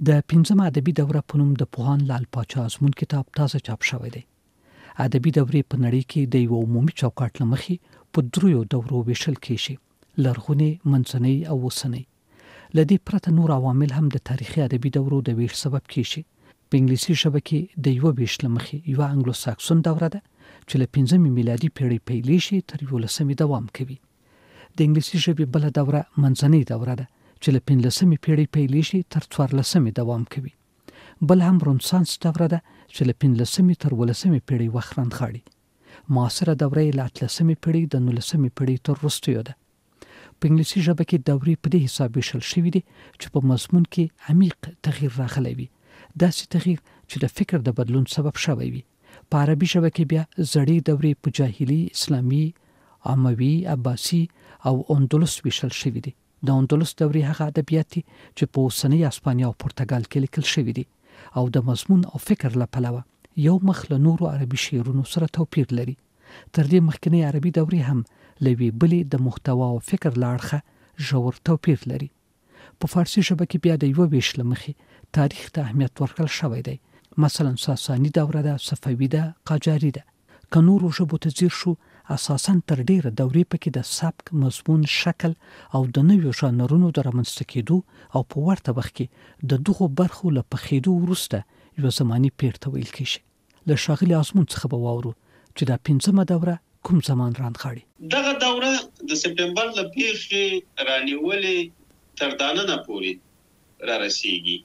د 15 ادبي دوره په نوم د پوهان لال پاچا ازمون کتاب تازه چاپ شوی دی. ادبي دورې په نړۍ کې د یو عمومي چوکاټ لمخې په دریو دورو ویشل کیږي: لرغونی، منځنۍ او اوسنۍ. لدې پرته نور عوامل هم د تاریخي ادبي دورو د ویش سبب کیږي. په انګلیسي ژبه کې د یو ویش لمخې یو انګلو ساکسون دوره ده چې له 15 میلادي پیړۍ پیلې شي تر 11 دوام کوي. د انګلیسي ژبې بل دوره منځنۍ دوره ده چې له 15 پیړۍ پیلې شي تر 14 دوام کوي. بل هم رنسانس دوره ده چې له 15 تر 18 پیړۍ وخت رانغاړي. معاصره دوره له 18 پیړۍ د 19 پیړۍ تر وروستیو ده. په انګلیسي ژبه کې دورې په دې حساب ویشل شوي دي چې په مضمون کې عمیق تغییر راغلی وي، داسې تغییر چې د فکر د بدلون سبب شوی وي. په عربي ژبه کې بیا زړې دورې په جاهلي، اسلامي، اموي، عباسي او اندلس ویشل شوي دي. د اندلس دورې هغه ادبیات دي چې په اوسنۍ اسپانیا او پرتګال کې لیکل شوي دي او د مضمون او فکر له پلوه یو مخ له نورو عربي شعرونو سره توپیر لري. تر دې مخکنی عربي دورې هم لوي بلې د محتوا او فکر له اړخه ژور توپیر لري. په فارسي ژبه کې بیا د یو ویش لمخې تاریخ ته اهمیت ورکړل شوی دی. مثلا ساساني دوره ده، صفوي ده، قاجاري ده. که نورو ژبو ته ځیر شو، اساساً تر ډیره دورې پکې د سبک، مضمون، شکل او د نویو ژانرونو د رامنځته کېدو او په ورته وخت کې د دغو برخو له پخېدو وروسته یو زماني پیر ته ویل کېږي. له ښاغلي ازمون څخه به واورو چې دا 15مه دوره کوم زمان رانغاړي. دغه دوره د سپټمبر له پیښې رانیولې تر داننه پورې را رسیږي.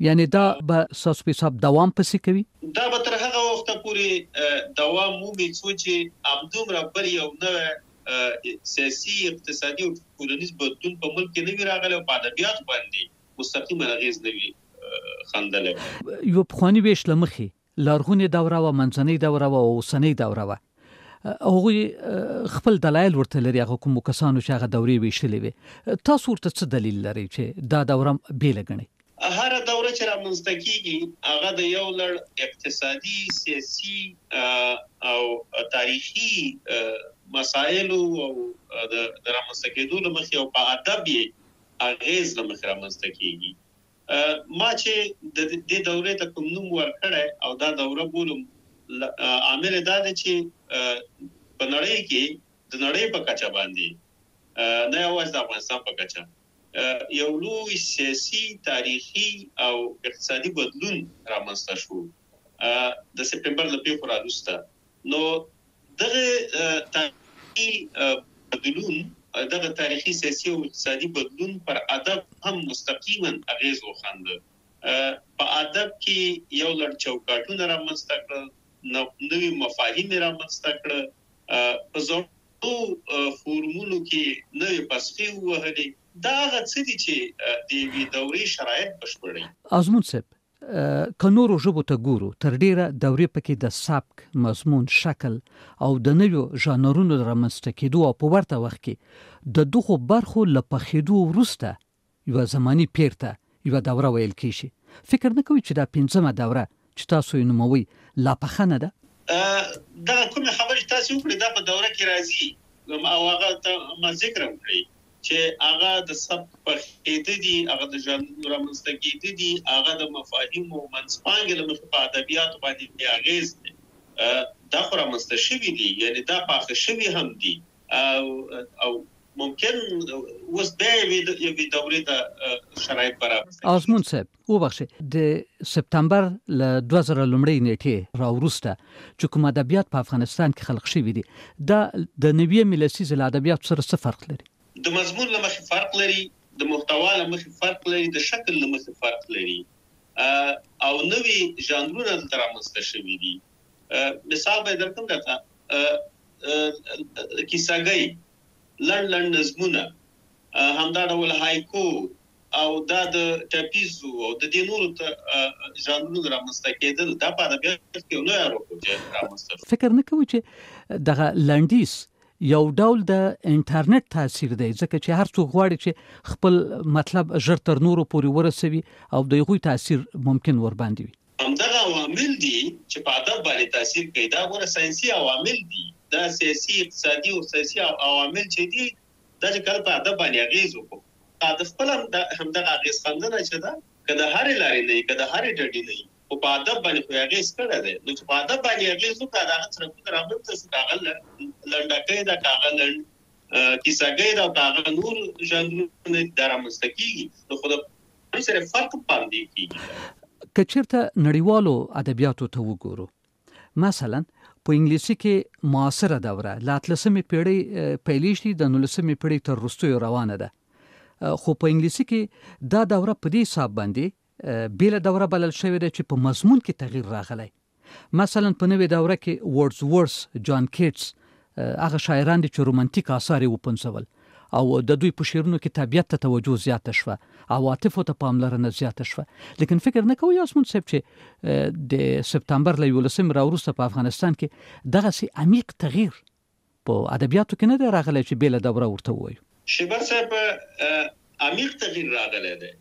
یعنی دا به ساسو په حساب دوام پسې کوي؟ دا به تر هغه وخته پورې دوام مومي چې همدومره بل یو نوی سیاسي، اقتصادي او ټولنیز بدلون په ملک کې نه وي راغلی او په ادبیاتو باندې مستقیمه اغېز نه وي ښندلی. یو پخواني ویش له مخې لرغونې دوره وه، منځنۍ دوره وه او اوسنۍ دوره وه. هغوی خپل دلایل ورته لري، هغه کومو کسانو چې هغه دورې ویشلې وي. تاسو ورته څه دلیل لرئ چې دا دوره بېله ګڼئ؟ هر دوره چې رامنځته کیږي هغه د یو لړ اقتصادي، سیاسي او تاریخي مسایلو او د رامنځته کېدو له مخې او په ادب یې اغېز له مخې رامنځته کیږي. ما چې د دې دورې ته کوم نوم ورکړی او دا دوره بولم، عامل دا دی چې په نړۍ کې د نړۍ په کچه باندې، نه یوازې د افغانستان په کچه، یو لوی سیاسي، تاریخي او اقتصادي بدلون رامنځته شو د سپټمبر له پیښو راوروسته. نو دغه تاریخي بدلون، دغه تاریخي، سیاسي او اقتصادي بدلون پر ادب هم مستقیما اغیز وخنده. په ادب کې یو لړ چوکاټونه رامنځته کړل، نوې مفاهیم رامنځته کړل، په زړو فورمونو کې نوې پسخې ووهلې. دا هغه څه دي چې د یوې دورې شرایط بشپړوي. ازمون صاحب، که نورو ژبو ته ګورو، تر ډیره دورې پکې د سبک، مضمون، شکل او د نویو ژانرونو د رامنځته کېدو او په ورته وخت کې د دغو برخو له پخېدو وروسته یوه زماني پیر ته یوه دوره ویل کېږي. فکر نه کوئ چې دا 15مه دوره چې تاسو یې نوموئ لا پخه نه ده؟ دغه کومې خبرې چې تاسو وکړې دا په دوره کې راځي او هغه ته ما ذکر وکړئ چې هغه د سبک پخېده دي، هغه د ژانرونو رامنځته کېده دي، هغه د مفاهیمو منځپانګې له مخې په ادبیاتو باندې بې اغېز دی. دا خو رامنځته شوي دي، یعنی دا پاخه شوي هم دي او ممکن اوس بیا یوې دورې ته شرایط برابر. ازمون صاحب وبخښئ، د سپتمبر له 2000 لومړۍ نیټې راوروسته چې کوم ادبیات په افغانستان کې خلق شوي دي، دا د نوې میلسیزې له ادبیاتو سره څه فرق لري؟ د مضمون له مخې فرق لري، د محتوا له مخې فرق لري، د شکل له مخې فرق لري او نوې ژانرونه دلته رامنځته شوي دي. مثال به درکړم درته، کیسه‌ګۍ، لنډ نظمونه، همدا ډول هایکو او دا د ټاپیزو او د دې نورو ژانرونو رامنځته کېدل، دا په ادبیاتو کې یو لوی اړخ رامنځته شو. فکر نه کوئ چې دغه لنډیز یو ډول د انټرنیټ تاثیر دی، ځکه چې هر څوک غواړي چې خپل مطلب ژر تر نورو پورې ورسوي او د هغوی تاثیر ممکن ورباندې وي؟ همدغه عوامل دي چې په ادب باندې تاثیر کوي. دا ګوره ساینسي عوامل دي، دا سیاسي، اقتصادي او سیاسي عوامل چې دي دا چې کله په ادب باندې اغېز وکړي، ادب خپل همدغه اغېز خندنه چې ده کله هر لاري نه کله هر ډډي نه او په ادب باندې خو هغه سکړه ده نو په ادب باندې هغه څه دا سره په رامن څه کاغل لنډکې دا کاغل کیسهګي دا کاغل نور ژوندونه درامستکیږي نو خو د سره فرق باندې کیږي کچیرته نړیوالو ادبیاتو ته وګورو مثلا په انګلیسي کې معاصره دوره لا 13مې پیړۍ پیلې شي د 19مې پیړۍ تر وروسته روانه ده خو په انګلیسي کې دا دوره په دې حساب باندې بیل دوره بلل شوې ده چې په مضمون کې تغییر راغلی مثلا په نوې دوره کې ورډز جان کیټس هغه شاعران دي چې رومانتیک آثار یې وپنځول او د دوی په شعرونو کې طبیعت ته توجه زیاته شوه عواطفو ته پاملرنه زیاته شوه لیکن فکر نه کوي یاسمون صاحب چې د سپتمبر له 11 راوروسته په افغانستان کې دغه سي عمیق تغییر په ادبیاتو کې نه دی راغلی چې بیل دوره ورته وایو شیبر صاحب عمیق تغییر راغلی دی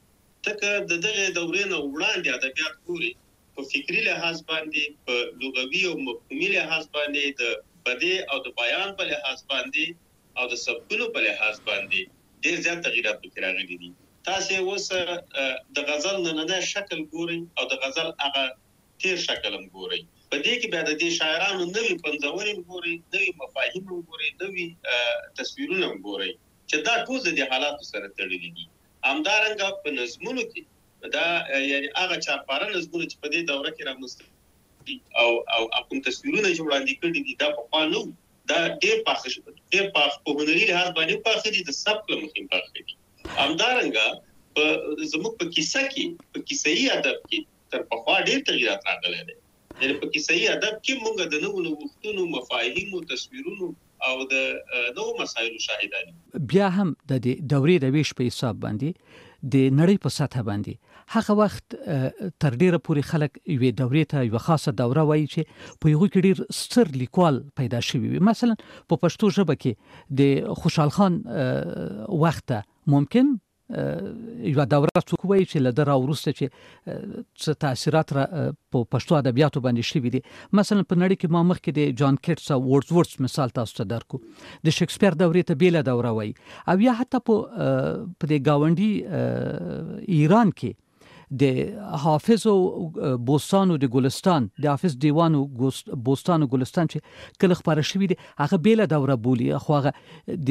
تکه د دغه دورې نه وړاندې ادبیات ګوري په فکری لحاظ باندې په لغوي او مفهومي لحاظ باندې د بدیع او د بیان په لحاظ باندې او د سبکونو په لحاظ باندې ډېر زیات تغیرات پکې راغلي دي تاسو اوس د غزل نه شکل ګورئ او د غزل هغه تیر شکل هم ګورئ په دې کې بیا د دې شاعرانو نوې پنځوري ګورئ نوې مفاهیم ګورئ نوې تصویرونه ګورئ چې دا ټول د حالاتو سره تړلي دي همدارنګه په نظمونو کې دا یعنی هغه چارپاره نظمونه چې په دې دوره کې رامنځته او کوم تصویرونه چې وړاندې کړي دي دا په قانون دا ډېر پاخ په هنري لحاظ باندې پاخه دي د سبک له مخې پاخه دي همدارنګه په زموږ په کیسه کې په کیسه‌ای ادب کې تر پخوا ډېر تغیرات راغلي دي یعنی په کیسه‌ای ادب کې موږ د نوو وختونو مفاهیم او تصویرونو او د نوو مسایلو شاهدان بیا هم د دورې د ویش په حساب باندې د نړۍ په سطح باندې هغه وخت تر ډیره پورې خلک یوې دورې ته یو خاصه دوره وایي چې په یو کې ډیر ستر لیکوال پیدا شوی وي مثلا په پښتو ژبه کې د خوشحال خان وخت ممکن یو دوره څوک وایي چې له دره وروسته چې څه تاثیرات په پښتو ادبیاتو باندې شوي دي مثلا په نړۍ کې ما مخکې د جان کیټس او ورډز مثال تاسو ته درکو د شکسپیر دورې ته بیله دوره وایي او یا حتی په د گاونډي ایران کې د حافظ او بوستان او د ګلستان د حافظ دیوان او بوستان او ګلستان چې کله خبره شوې دي هغه بیله دوره بولی خو هغه د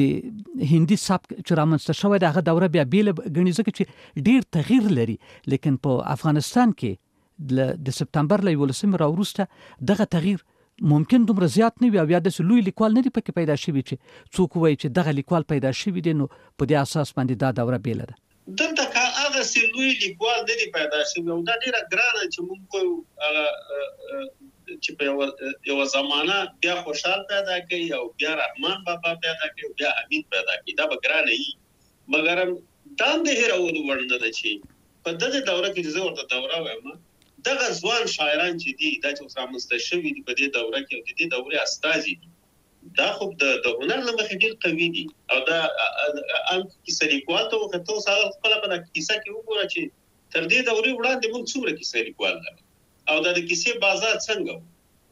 هندي سبک چې رامنځته شوی دی هغه دوره بیا بیله غني ځکه چې ډیر تغییر لري لیکن په افغانستان کې د سپتمبر له 11 راوروسته دغه تغییر ممکن دومره زیات نه وي او یا د لوی لیکوال نه دی پکې پیدا شوی چې څوک وایي چې دغه لیکوال پیدا شوی دی نو په دې اساس باندې دا دوره بیله ده دلته کا هغه سلوی لیکوال د دې پیدا شوی او دا ډیره ګرانه چې موږ چې په یو زمانہ بیا خوشحال پیدا کوي او بیا رحمان بابا پیدا کوي بیا حمید پیدا کوي دا به ګرانه وي مګر دا د هیرولو ورنه ده چې په دغه دوره کې زه ورته دوره وایم دغه ځوان شاعران چې دي دا چې رامنځته شوي دي په دې دوره کې د دې دورې استازي دي دا خو د هنر له مخې ډېر قوي دي او دا ان کیسه لیکوال ته وخت او سره خپل په کیسه کې وګوره چې تر دې دورې وړاندې موږ څومره کیسه لیکوال او د کیسې بازار څنګه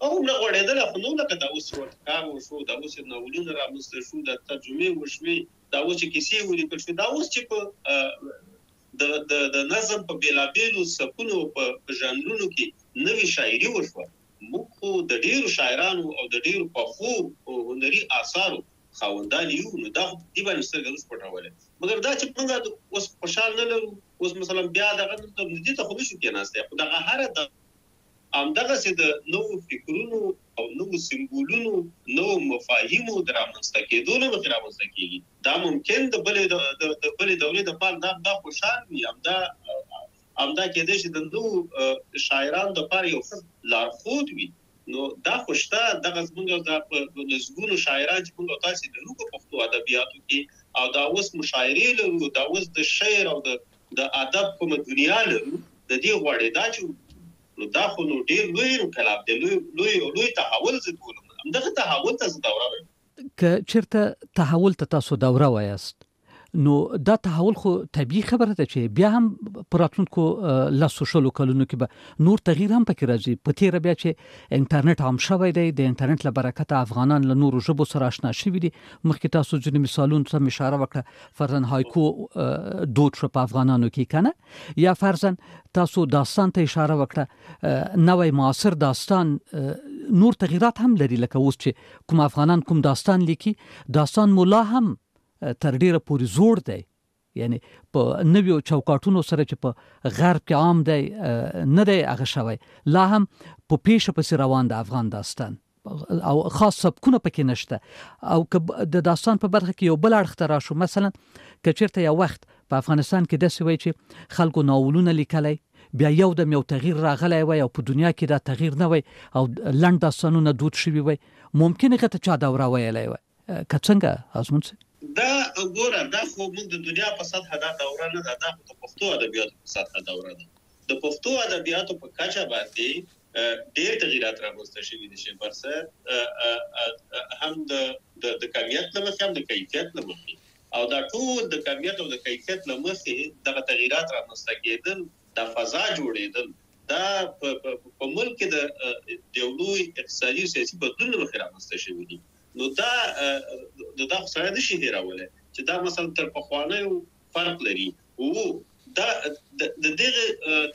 او نه غوړېدل خو نو لکه دا اوس ورته کار وشو دا اوس ناولونه رامنځته شو د ترجمه وشوي دا اوس کیسې ولیکل شو دا اوس چې په د نظم په بیلابیلو سکونو په ژانرونو کې نوې شاعري وشوه موږ د ډیرو شاعرانو او د ډیرو پخو هنري آثارو خاوندان یو نو دا دی باندې سترګې اوس پټولې مګر دا چې موږ اوس خوشحال نه لرو اوس مثلا بیا دغه د دې ته خو نشو کېناسته خو دغه هر د همدغه چې د نوو فکرونو او نوو سمبولونو نوو مفاهیمو درامنځته کېدو نه مخې رامنځته کېږي دا ممکن د بلې دورې د پاره دا خوشحال وي همدا کېدای شي د نوو شاعرانو دپاره یو ښه لارښود وي نو دا خو شته دغه زموږ د نسبونو شاعران چې موږ تاسې لرو په پښتو ادبیاتو کې او دا اوس مشاعرې لرو دا اوس د شعر او د ادب کومه دنیا لرو د دې غواړې دا چې نو دا خو نو ډېر لوی انقلاب دی لوی تحول زه بولم همدغه تحول ته زه دوره وایم که چېرته تحول ته تاسو دوره وایاست نو دا تحول خو طبيعي خبره ده چې بیا هم پر راتلونکو لاسو شلو کلونو کې به نور تغییر هم پکې راځي. په تیر بیا چې انټرنیټ عام شوی دی، د انټرنیټ له برکته افغانان له نورو ژبو سره آشنا شوي دي. مخکې تاسو ځینې مثالونو ته اشاره وکړه، فرضاً هایکو دود شو په افغانانو کې کنه، یا فرضاً تاسو داستان ته اشاره وکړه، نوې معاصر داستان نور تغییرات هم لري. لکه اوس چې کوم افغانان کوم داستان لیکي، داستان مولا هم تر ډیره پورې زوړ دی، یعنی په نویو چوکاټونو سره چې په غرب کې عام دی نه دی هغه شوی، لا هم په پیښه پسې روان د افغان داستان او خاص سبکونه پکې نشته. او که د داستان په برخه کې یو بل اړخ ته راشو، مثلا که چېرته یو وخت په افغانستان کې داسې وای چې خلکو ناولونه لیکلی، بیا یو دم یو تغییر راغلی وای او په دنیا کې دا تغییر نه وای او لنډ داستانونه دود شوي وای، ممکن هغه ته چا دوره ویلی وای. که څنګه آزمون صاحب؟ دا ګوره، دا خو موږ د دنیا په سطحه دا دوره نه ده، دا خو د پښتو ادبیاتو په سطحه دوره ده. د پښتو ادبیاتو په کچه باندې ډېر تغییرات رامنځته شوي دي چې برسر هم د کمیت له مخې هم د کیفیت له مخې، او دا ټول د کمیت او د کیفیت له مخې دغه تغییرات رامنځته کېدل، د فضا جوړېدل، دا په ملک کې د یو لوی اقتصادي او سیاسي بدلون له مخې رامنځته شوي دي. نو دا خو سره نشي هېرولی چې دا مثلا تر پخوانیو فرق لري. او دا د دغه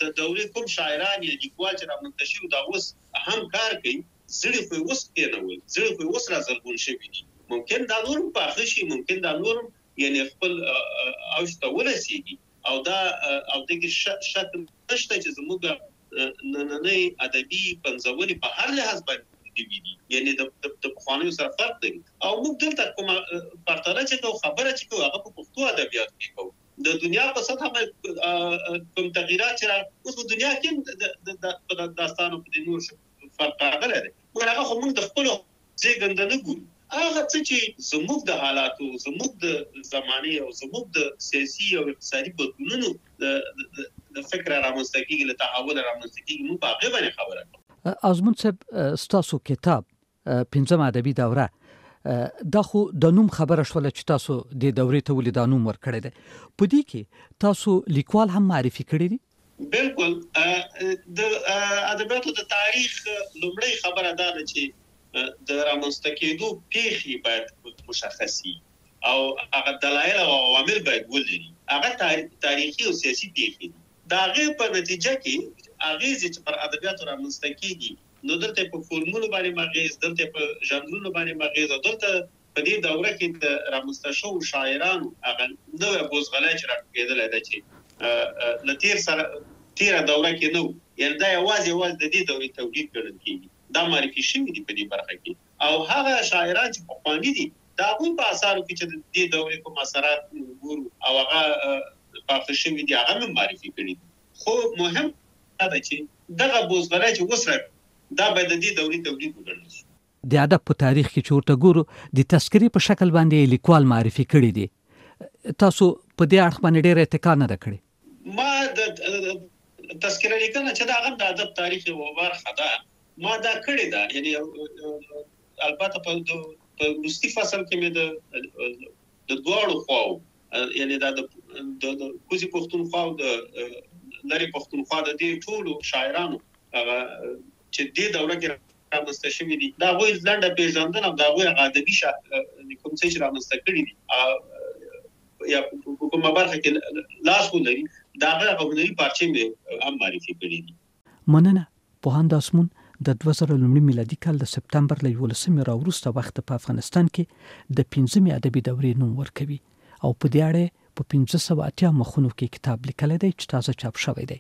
د دورې کوم شاعران یا لیکوال چې رامنځته شوي دا اوس هم کار کوي، زړي خو یې اوس کېنول، زړي خو یې اوس رازرغون شوي دي. ممکن دا نور هم پاخه شي، ممکن دا نور هم یعنی خپل اوج ته ورسېږي، او دا او دغه شک نشته چې زموږ نننۍ ادبي پنځونې په هر لحاظ باندې دي، یعنی د پخوانیو سره فرق دی. او موږ دلته کومه پرتله چې کوو، خبره چې کوو، هغه په پښتو ادبیاتو کې کوو. د دنیا په سطحه کوم تغییرات چې اوس په دنیا کې د داستانو په نور فرق راغلی دی، مګر هغه خو موږ د خپلو زېږنده نه ګورو. هغه څه چې زموږ د حالاتو، زموږ د زمانې او زموږ د سیاسي او اقتصادي بدلونونو د فکر رامنځته کېږي، له تحول رامنځته کېږي، موږ په هغې باندې خبره کوو. آزمون صاحب، ستاسو کتاب پنځم ادبي دوره، دا خو د نوم خبره شوله چې تاسو د دورې ته ولې دا نوم ورکړی دی. په دې کې تاسو لیکوال هم معرفي کړی دی؟ بالکل. د ادبیاتو د تاریخ لومړی خبره دا ده چې د رامنځته کېدو پیښې باید مشخصي او هغه دلایل او عوامل باید ولري. هغه تاریخي او سیاسي پیښې دي. د هغې په نتیجه کې اغیزې چې پر ادبیاتو رامنځته کېږي، نو دلته په فورمونو باندې مغیز، دلته په ژانرونو باندې مغیز، او دلته په دې دوره کې د رامنځته شوو شاعرانو هغه نوې بوزغلی چې راټوکېدلی ده چې له تېره دوره کې نه و، یعنې دا یوازې د دې دورې تولید ګڼل کېږي. دا معرفي شوي دي په دې برخه کې، او هغه شاعران چې پخواني دي د هغوی په اثارو کې چې د دې دورې کوم اثرات ګورو او هغه پاخه شوي دي، هغه هم معرفي کړي دي. خو مهم دا ده چې دغه بوزغلی چې اوس دا باید د دې دورې تولید وګڼل شي. د ادب په تاریخ کې چې ورته ګورو، د تذکرې په شکل باندې لیکوال معرفي کړي دي. تاسو په دې اړخ باندې ډېره اتکا نه ده کړې؟ ما د تذکره لیکنه چې دا هغه د ادب تاریخ یوه برخه ده، ما دا کړې ده. یعنې البته په وروستي فصل کې مې د دواړو خواو، یعنې دا د کوزي پښتونخوا او د لرې پښتونخوا د دې ټولو شاعرانو هغه چې دې دوره کې رامنځته شوي دي، د هغوی لنډه پېژندنه او د هغوی هغه ادبي کوم څه چې رامنځته کړي دي یا په کومه برخه کې لاس ولري، د هغه هنري پارچې مې هم معرفي کړي دي. مننه. پوهاند آسمون د 2000 میلادي کال د سپتمبر له 11 راوروسته وخت په افغانستان کې د 15 ادبي دورې نوم ورکوي او په دې اړه په 1580 مخونو کې کتاب لیکلی دی چې تازه چاپ شوی دی.